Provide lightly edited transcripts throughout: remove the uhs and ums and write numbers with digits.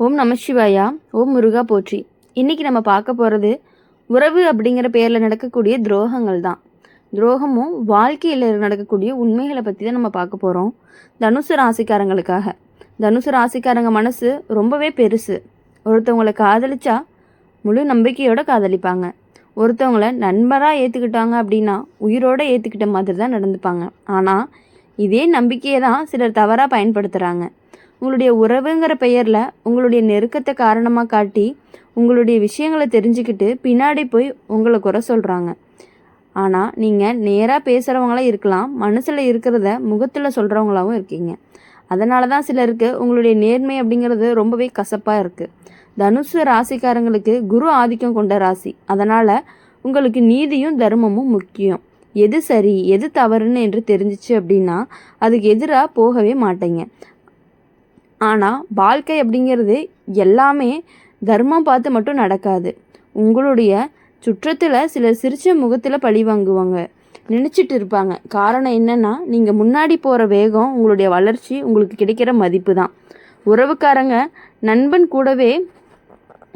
ஓம் நமசிவாயா. ஓம் முருகா போற்றி. இன்றைக்கி நம்ம பார்க்க போகிறது உறவு அப்படிங்கிற பேரில் நடக்கக்கூடிய துரோகங்கள் தான். துரோகமும் வாழ்க்கையில் நடக்கக்கூடிய உண்மைகளை பற்றி தான் நம்ம பார்க்க போகிறோம். தனுசு ராசிக்காரங்களுக்காக. தனுசு ராசிக்காரங்க மனசு ரொம்பவே பெருசு. ஒருத்தவங்களை காதலிச்சா முழு நம்பிக்கையோடு காதலிப்பாங்க. ஒருத்தவங்களை நண்பராக ஏற்றுக்கிட்டாங்க அப்படின்னா உயிரோடு ஏற்றுக்கிட்ட மாதிரி தான் நடந்துப்பாங்க. ஆனால் இதே நம்பிக்கையை தான் சிலர் தவறாக பயன்படுத்துகிறாங்க. உங்களுடைய உறவுங்கிற பெயரில் உங்களுடைய நெருக்கத்தை காரணமாக காட்டி உங்களுடைய விஷயங்களை தெரிஞ்சுக்கிட்டு பின்னாடி போய் உங்களை குறை சொல்கிறாங்க. ஆனால் நீங்கள் நேராக பேசுகிறவங்களாம் இருக்கலாம், மனசில் இருக்கிறத முகத்தில் சொல்கிறவங்களாகவும் இருக்கீங்க. அதனால தான் சிலருக்கு உங்களுடைய நேர்மை அப்படிங்கிறது ரொம்பவே கசப்பாக இருக்குது. தனுசு ராசிக்காரங்களுக்கு குரு ஆதிக்கம் கொண்ட ராசி. அதனால் உங்களுக்கு நீதியும் தர்மமும் முக்கியம். எது சரி எது தவறுன்னு என்று தெரிஞ்சிச்சு அப்படின்னா அதுக்கு எதிராக போகவே மாட்டீங்க. ஆனால் வாழ்க்கை அப்படிங்கிறது எல்லாமே தர்மம் பார்த்து மட்டும் நடக்காது. உங்களுடைய சுற்றத்தில் சிலர் சிரிச்ச முகத்தில் பழி வாங்குவாங்க, நினச்சிட்டு இருப்பாங்க. காரணம் என்னென்னா, நீங்கள் முன்னாடி போகிற வேகம், உங்களுடைய வளர்ச்சி, உங்களுக்கு கிடைக்கிற மதிப்பு தான். உறவுக்காரங்க நண்பன் கூடவே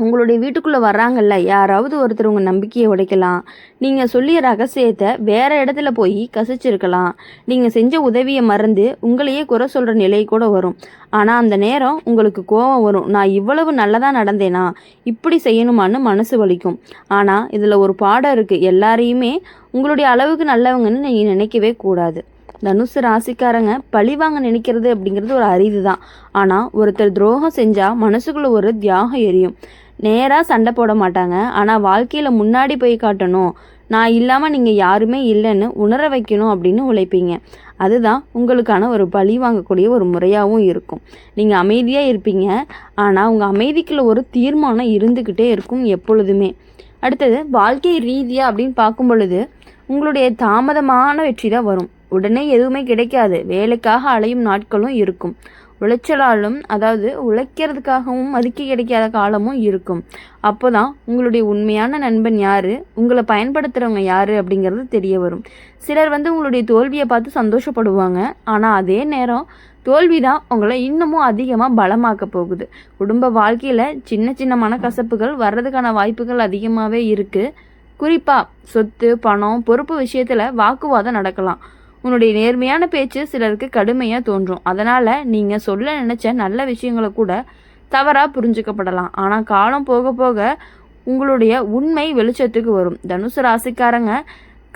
உங்களுடைய வீட்டுக்குள்ளே வர்றாங்கல்ல, யாராவது ஒருத்தர் உங்கள் நம்பிக்கையை உடைக்கலாம். நீங்கள் சொல்லிய ரகசியத்தை வேறு இடத்துல போய் கசிச்சிருக்கலாம். நீங்கள் செஞ்ச உதவியை மறந்து உங்களையே குறை சொல்கிற நிலை கூட வரும். ஆனால் அந்த நேரம் உங்களுக்கு கோபம் வரும். நான் இவ்வளவு நல்லதாக நடந்தேனா, இப்படி செய்யணுமான்னு மனசு வலிக்கும். ஆனால் இதில் ஒரு பாடம் இருக்குது. எல்லாரையுமே உங்களுடைய அளவுக்கு நல்லவங்கன்னு நீங்கள் நினைக்கவே கூடாது. தனுசு ராசிக்காரங்க பழிவாங்க நினைக்கிறது அப்படிங்கிறது ஒரு அரிது தான். ஆனால் ஒருத்தர் துரோகம் செஞ்சால் மனசுக்குள்ளே ஒரு தியாகம் எரியும். நேராக சண்டை போட மாட்டாங்க. ஆனால் வாழ்க்கையில் முன்னாடி போய் காட்டணும், நான் இல்லாமல் நீங்கள் யாருமே இல்லைன்னு உணர வைக்கணும் அப்படின்னு உழைப்பீங்க. அதுதான் உங்களுக்கான ஒரு பழி வாங்கக்கூடிய ஒரு முறையாகவும் இருக்கும். நீங்கள் அமைதியாக இருப்பீங்க, ஆனால் உங்கள் அமைதிக்குள்ள ஒரு தீர்மானம் இருந்துக்கிட்டே இருக்கும் எப்பொழுதுமே. அடுத்தது வாழ்க்கை ரீதியாக அப்படின்னு பார்க்கும் பொழுது உங்களுடைய தாமதமான வெற்றி தான் வரும். உடனே எதுவுமே கிடைக்காது. வேலைக்காக அலையும் நாட்களும் இருக்கும். உழைச்சலாலும், அதாவது உழைக்கிறதுக்காகவும் மதிக்க கிடைக்காத காலமும் இருக்கும். அப்போ தான் உங்களுடைய உண்மையான நண்பன் யார், உங்களை பயன்படுத்துகிறவங்க யார் அப்படிங்கிறது தெரிய வரும். சிலர் உங்களுடைய தோல்வியை பார்த்து சந்தோஷப்படுவாங்க. ஆனால் அதே நேரம் தோல்வி தான் உங்களை இன்னமும் அதிகமாக பலமாக்க போகுது. குடும்ப வாழ்க்கையில் சின்ன சின்ன மனக்கசப்புகள் வர்றதுக்கான வாய்ப்புகள் அதிகமாகவே இருக்குது. குறிப்பாக சொத்து, பணம், பொறுப்பு விஷயத்தில் வாக்குவாதம் நடக்கலாம். உன்னுடைய நேர்மையான பேச்சு சிலருக்கு கடுமையாக தோன்றும். அதனால் நீங்கள் சொல்ல நினச்ச நல்ல விஷயங்களை கூட தவறாக புரிஞ்சுக்கப்படலாம். ஆனால் காலம் போக போக உங்களுடைய உண்மை வெளிச்சத்துக்கு வரும். தனுசு ராசிக்காரங்க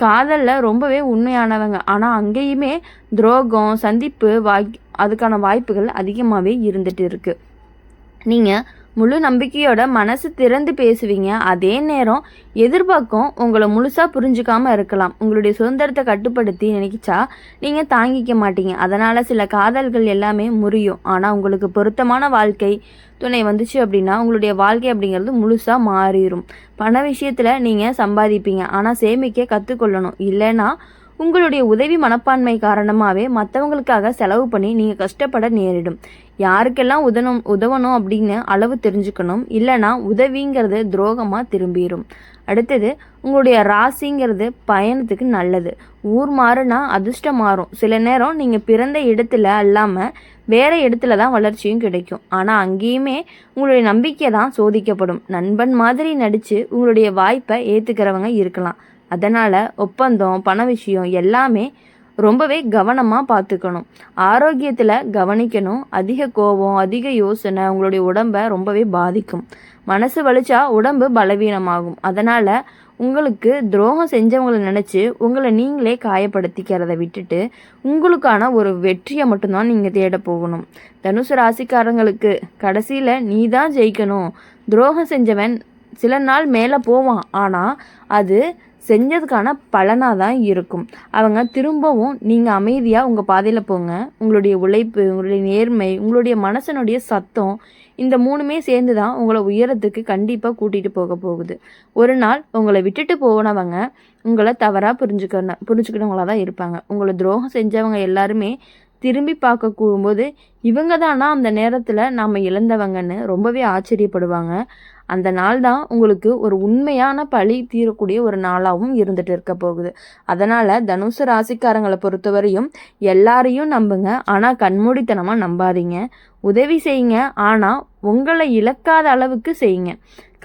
காதலில் ரொம்பவே உண்மையானவங்க. ஆனால் அங்கேயுமே துரோகம், சந்திப்பு அதுக்கான வாய்ப்புகள் அதிகமாகவே இருந்துகிட்டு இருக்குது. நீங்கள் முழு நம்பிக்கையோட மனசு திறந்து பேசுவீங்க. அதே நேரம் எதிர்பார்க்கும் உங்களை முழுசாக புரிஞ்சுக்காமல் இருக்கலாம். உங்களுடைய சுதந்திரத்தை கட்டுப்படுத்தி நினைச்சா நீங்கள் தாங்கிக்க மாட்டீங்க. அதனால் சில காதல்கள் எல்லாமே முறியும். ஆனால் உங்களுக்கு பொருத்தமான வாழ்க்கை துணை வந்துச்சு அப்படின்னா உங்களுடைய வாழ்க்கை அப்படிங்கிறது முழுசாக மாறிடும். பண விஷயத்தில் நீங்கள் சம்பாதிப்பீங்க. ஆனால் சேமிக்க கற்றுக்கொள்ளணும். இல்லைன்னா உங்களுடைய உதவி மனப்பான்மை காரணமாகவே மற்றவங்களுக்காக செலவு பண்ணி நீங்கள் கஷ்டப்பட நேரிடும். யாருக்கெல்லாம் உதவணும் அப்படின்னு அளவு தெரிஞ்சுக்கணும். இல்லைனா உதவிங்கிறது துரோகமாக திரும்பிடும். அடுத்தது உங்களுடைய ராசிங்கிறது பயணத்துக்கு நல்லது. ஊர் மாறுனா அதிர்ஷ்டம் மாறும். சில நேரம் நீங்கள் பிறந்த இடத்துல இல்லாமல் வேறு இடத்துல தான் வளர்ச்சியும் கிடைக்கும். ஆனால் அங்கேயுமே உங்களுடைய நம்பிக்கை தான் சோதிக்கப்படும். நண்பன் மாதிரி நடித்து உங்களுடைய வாய்ப்பை ஏற்றுக்கிறவங்க இருக்கலாம். அதனால் ஒப்பந்தம், பண விஷயம் எல்லாமே ரொம்பவே கவனமாக பார்த்துக்கணும். ஆரோக்கியத்தில் கவனிக்கணும். அதிக கோபம், அதிக யோசனை உங்களுடைய உடம்பை ரொம்பவே பாதிக்கும். மனசு வலிச்சா உடம்பு பலவீனமாகும். அதனால் உங்களுக்கு துரோகம் செஞ்சவங்களை நினச்சி உங்களை நீங்களே காயப்படுத்திக்கிறத விட்டுட்டு உங்களுக்கான ஒரு வெற்றியை மட்டும்தான் நீங்கள் தேட போகணும். தனுசு ராசிக்காரங்களுக்கு கடைசியில் நீ தான் ஜெயிக்கணும். துரோகம் செஞ்சவன் சில நாள் மேலே போவான். ஆனால் அது செஞ்சதுக்கான பலனாக தான் இருக்கும். அவங்க திரும்பவும் நீங்கள் அமைதியாக உங்கள் பாதையில் போங்க. உங்களுடைய உழைப்பு, உங்களுடைய நேர்மை, உங்களுடைய மனசனுடைய சத்தம், இந்த மூணுமே சேர்ந்து தான் உங்களை உயரத்துக்கு கண்டிப்பாக கூட்டிகிட்டு போகுது. ஒரு நாள் உங்களை விட்டுட்டு போனவங்க உங்களை தவறாக புரிஞ்சுக்கிட்டவங்களாக தான் இருப்பாங்க. உங்களை துரோகம் செஞ்சவங்க எல்லாருமே திரும்பி பார்க்க கூடும்போது இவங்க தானா அந்த நேரத்தில் நாம் இழந்தவங்கன்னு ரொம்பவே ஆச்சரியப்படுவாங்க. அந்த நாள் தான் உங்களுக்கு ஒரு உண்மையான பழி தீரக்கூடிய ஒரு நாளாகவும் இருந்துட்டு இருக்க போகுது. அதனால் தனுசு ராசிக்காரங்களை பொறுத்தவரையும் எல்லாரையும் நம்புங்க, ஆனால் கண்மூடித்தனமாக நம்பாதீங்க. உதவி செய்யுங்க, ஆனால் உங்களை இழக்காத அளவுக்கு செய்யுங்க.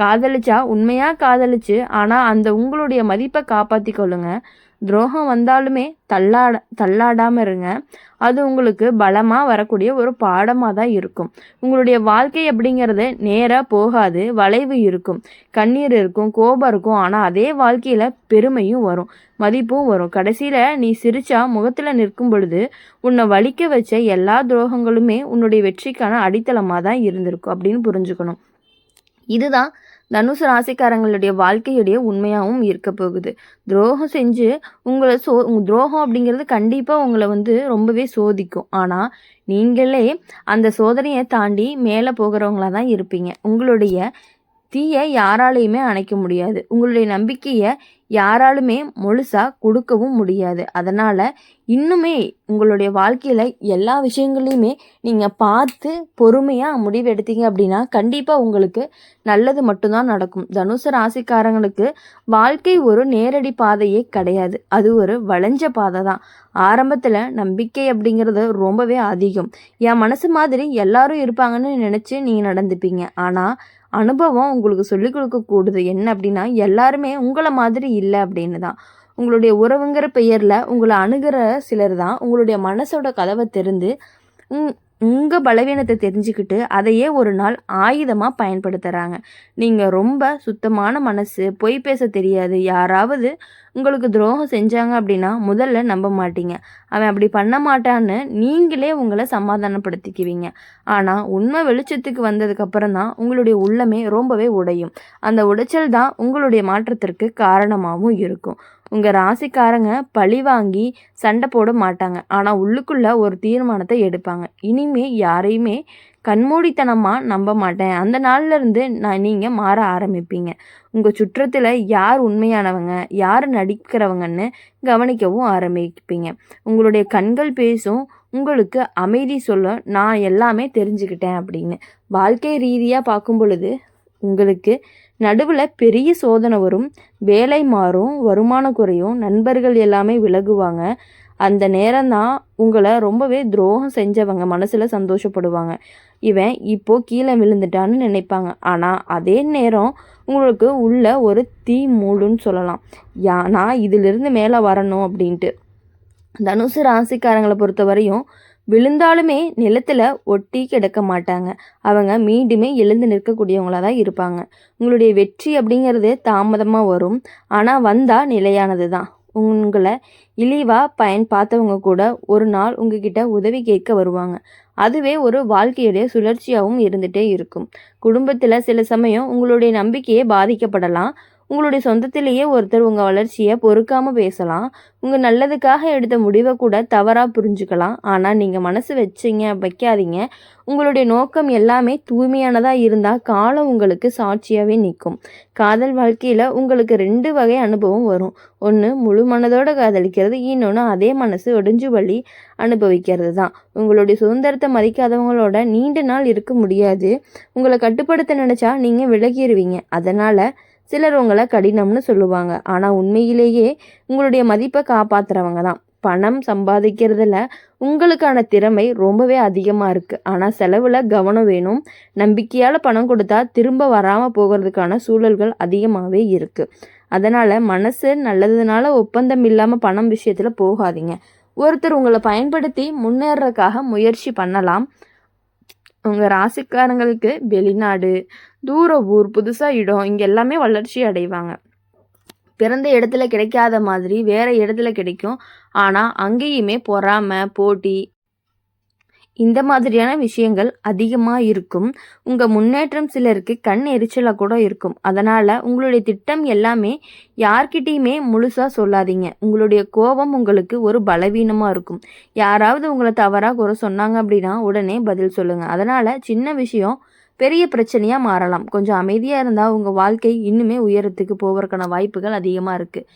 காதலிச்சா உண்மையாக காதலிச்சு ஆனால் அந்த உங்களுடைய மதிப்பை காப்பாற்றி கொள்ளுங்க. துரோகம் வந்தாலுமே தள்ளாடாமல் இருங்க. அது உங்களுக்கு பலமாக வரக்கூடிய ஒரு பாடமாக தான் இருக்கும். உங்களுடைய வாழ்க்கை அப்படிங்கிறது நேராக போகாது, வளைவு இருக்கும், கண்ணீர் இருக்கும், கோபம் இருக்கும். ஆனால் அதே வாழ்க்கையில் பெருமையும் வரும், மதிப்பும் வரும். கடைசியில் நீ சிரிச்சா முகத்தில் நிற்கும் பொழுது உன்னை வலிக்க வச்ச எல்லா துரோகங்களுமே உன்னுடைய வெற்றிக்கான அடித்தளமாக தான் இருந்திருக்கும் அப்படின்னு புரிஞ்சுக்கணும். இதுதான் தனுசு ராசிக்காரங்களுடைய வாழ்க்கையுடைய உண்மையாகவும் இருக்க போகுது. துரோகம் செஞ்சு உங்களை துரோகம் அப்படிங்கிறது கண்டிப்பாக உங்களை ரொம்பவே சோதிக்கும். ஆனால் நீங்களே அந்த சோதனையை தாண்டி மேலே போகிறவங்களா தான் இருப்பீங்க. உங்களுடைய தீயை யாராலையுமே அணைக்க முடியாது. உங்களுடைய நம்பிக்கையை யாராலுமே முழுசாக கொடுக்கவும் முடியாது. அதனால் இன்னுமே உங்களுடைய வாழ்க்கையில் எல்லா விஷயங்களையுமே நீங்கள் பார்த்து பொறுமையாக முடிவெடுத்தீங்க அப்படின்னா கண்டிப்பாக உங்களுக்கு நல்லது மட்டும்தான் நடக்கும். தனுசு ராசிக்காரங்களுக்கு வாழ்க்கை ஒரு நேரடி பாதையே கிடையாது, அது ஒரு வளைஞ்ச பாதை தான். ஆரம்பத்தில் நம்பிக்கை அப்படிங்கிறது ரொம்பவே அதிகம். என் மனசு மாதிரி எல்லாரும் இருப்பாங்கன்னு நினச்சி நீங்கள் நடந்துப்பீங்க. ஆனால் அனுபவம் உங்களுக்கு சொல்லிக் கொடுக்கக்கூடுது என்ன அப்படின்னா, எல்லாருமே உங்களை மாதிரி இல்லை அப்படின்னு தான். உங்களுடைய உறவுங்கிற பெயரில் உங்களை அணுகிற சிலர் தான் உங்களுடைய மனசோட கதவை திறந்து உங்கள் பலவீனத்தை தெரிஞ்சுக்கிட்டு அதையே ஒரு நாள் ஆயுதமாக பயன்படுத்துகிறாங்க. நீங்கள் ரொம்ப சுத்தமான மனசு, பொய் பேச தெரியாது, யாராவது உங்களுக்கு துரோகம் செஞ்சாங்க அப்படின்னா முதல்ல நம்ப மாட்டீங்க. அவன் அப்படி பண்ண மாட்டான்னு நீங்களே உங்களை சமாதானப்படுத்திக்குவீங்க. ஆனால் உண்மை வெளிச்சத்துக்கு வந்ததுக்கப்புறம் தான் உங்களுடைய உள்ளமே ரொம்பவே உடையும். அந்த உடைச்சல் தான் உங்களுடைய மாற்றத்திற்கு காரணமாகவும் இருக்கும். உங்கள் ராசிக்காரங்க பழி வாங்கி சண்டை போட மாட்டாங்க, ஆனால் உள்ளுக்குள்ளே ஒரு தீர்மானத்தை எடுப்பாங்க. இனிமே யாரையுமே கண்மூடித்தனமாக நம்ப மாட்டேன். அந்த நாள்லேருந்து நீங்கள் மாற ஆரம்பிப்பீங்க. உங்கள் சுற்றத்தில் யார் உண்மையானவங்க, யார் நடிக்கிறவங்கன்னு கவனிக்கவும் ஆரம்பிப்பீங்க. உங்களுடைய கண்கள் பேசும், உங்களுக்கு அமைதி சொல்ல நான் எல்லாமே தெரிஞ்சுக்கிட்டேன் அப்படின்னு. வாழ்க்கை ரீதியாக பார்க்கும் பொழுது உங்களுக்கு நடுவில் பெரிய சோதனை வரும், வேலை மாறும், வருமானம் குறையும், நண்பர்கள் எல்லாமே விலகுவாங்க. அந்த நேரம்தான் உங்களை ரொம்பவே துரோகம் செஞ்சவங்க மனசில் சந்தோஷப்படுவாங்க. இவன் இப்போது கீழே விழுந்துட்டான்னு நினைப்பாங்க. ஆனால் அதே நேரம் உங்களுக்கு உள்ள ஒரு தீ மூடுன்னு சொல்லலாம். நான் இதிலிருந்து மேலே வரணும் அப்படின்ட்டு. தனுசு ராசிக்காரங்களை பொறுத்த வரையும் விழுந்தாலுமே நிலத்தில் ஒட்டி கிடக்க மாட்டாங்க. அவங்க மீண்டுமே எழுந்து நிற்கக்கூடியவங்களாக தான் இருப்பாங்க. உங்களுடைய வெற்றி அப்படிங்கிறது தாமதமாக வரும், ஆனால் வந்தால் நிலையானது தான். உங்களை இழிவாக பார்த்தவங்க கூட ஒரு நாள் உங்ககிட்ட உதவி கேட்க வருவாங்க. அதுவே ஒரு வாழ்க்கையுடைய சுழற்சியாகவும் இருந்துகிட்டே இருக்கும். குடும்பத்தில் சில சமயம் உங்களுடைய நம்பிக்கையே பாதிக்கப்படலாம். உங்களுடைய சொந்தத்திலேயே ஒருத்தர் உங்கள் வளர்ச்சியை பொறுக்காமல் பேசலாம். உங்கள் நல்லதுக்காக எடுத்த முடிவை கூட தவறாக புரிஞ்சுக்கலாம். ஆனால் நீங்கள் மனசு வைக்காதீங்க. உங்களுடைய நோக்கம் எல்லாமே தூய்மையானதாக இருந்தால் காலம் உங்களுக்கு சாட்சியாகவே நிற்கும். காதல் வாழ்க்கையில் உங்களுக்கு 2 வகை அனுபவம் வரும். ஒன்று முழு மனதோடு காதலிக்கிறது, இன்னொன்று அதே மனசு ஒடிஞ்சு வழி அனுபவிக்கிறது தான். உங்களுடைய சுதந்திரத்தை மதிக்காதவங்களோட நீண்ட நாள் இருக்க முடியாது. உங்களை கட்டுப்படுத்த நினச்சா நீங்கள் விலகிடுவீங்க. அதனால் சிலர் உங்களை கடினம்னு சொல்லுவாங்க, ஆனால் உண்மையிலேயே உங்களுடைய மதிப்பை காப்பாற்றுறவங்க தான். பணம் சம்பாதிக்கிறதுல உங்களுக்கான திறமை ரொம்பவே அதிகமாக இருக்குது, ஆனால் செலவில் கவனம் வேணும். நம்பிக்கையால் பணம் கொடுத்தா திரும்ப வராமல் போகிறதுக்கான சூழல்கள் அதிகமாகவே இருக்குது. அதனால் மனசு நல்லதுனால ஒப்பந்தம் இல்லாமல் பணம் விஷயத்தில் போகாதீங்க. ஒருத்தர் உங்களை பயன்படுத்தி முன்னேறதுக்காக முயற்சி பண்ணலாம். உங்கள் ராசிக்காரங்களுக்கு வெளிநாடு, தூர ஊர், புதுசாக இடம், இங்கே எல்லாமே வளர்ச்சி அடைவாங்க. பிறந்த இடத்துல கிடைக்காத மாதிரி வேறு இடத்துல கிடைக்கும். ஆனால் அங்கேயுமே பொறாமை, போட்டி, இந்த மாதிரியான விஷயங்கள் அதிகமாக இருக்கும். உங்கள் முன்னேற்றம் சிலருக்கு கண் எரிச்சலாக கூட இருக்கும். அதனால் உங்களுடைய திட்டம் எல்லாமே யார்கிட்டையுமே முழுசாக சொல்லாதீங்க. உங்களுடைய கோபம் உங்களுக்கு ஒரு பலவீனமாக இருக்கும். யாராவது உங்களை தவறாக குறை சொன்னாங்க அப்படின்னா உடனே பதில் சொல்லுங்கள். அதனால் சின்ன விஷயம் பெரிய பிரச்சனையாக மாறலாம். கொஞ்சம் அமைதியாக இருந்தால் உங்கள் வாழ்க்கை இன்னுமே உயரத்துக்கு போவதற்கான வாய்ப்புகள் அதிகமாக இருக்குது.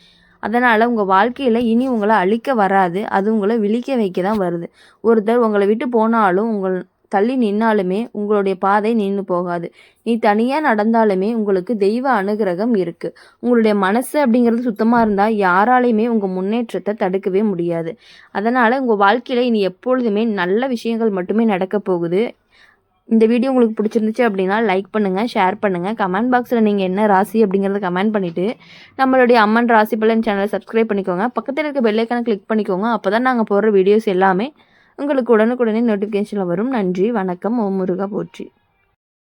அதனால் உங்கள் வாழ்க்கையில் இனி உங்களை அழிக்க வராது, அது உங்களை விழிக்க வைக்க தான் வருது. ஒருத்தர் உங்களை விட்டு போனாலும் உங்கள் தள்ளி நின்னாலுமே உங்களுடைய பாதை நின்று போகாது. நீ தனியாக நடந்தாலுமே உங்களுக்கு தெய்வ அனுகிரகம் இருக்குது. உங்களுடைய மனசு அப்படிங்கிறது சுத்தமாக இருந்தால் யாராலையுமே உங்கள் முன்னேற்றத்தை தடுக்கவே முடியாது. அதனால் உங்கள் வாழ்க்கையில் இனி எப்பொழுதுமே நல்ல விஷயங்கள் மட்டுமே நடக்க போகுது. இந்த வீடியோ உங்களுக்கு பிடிச்சிருந்துச்சு அப்படின்னா லைக் பண்ணுங்கள், ஷேர் பண்ணுங்கள். கமெண்ட் பாக்ஸில் நீங்கள் என்ன ராசி அப்படிங்கிறத கமெண்ட் பண்ணிவிட்டு நம்மளுடைய அம்மன் ராசி பலன் சேனலை சப்ஸ்கிரைப் பண்ணிக்கோங்க. பக்கத்தில் இருக்க பெல் ஐக்கானை கிளிக் பண்ணிக்கோங்க. அப்போ தான் நாங்கள் போடுற வீடியோஸ் எல்லாமே உங்களுக்கு உடனுக்குடனே நோட்டிஃபிகேஷனில் வரும். நன்றி, வணக்கம். ஓம் முருகா போற்றி.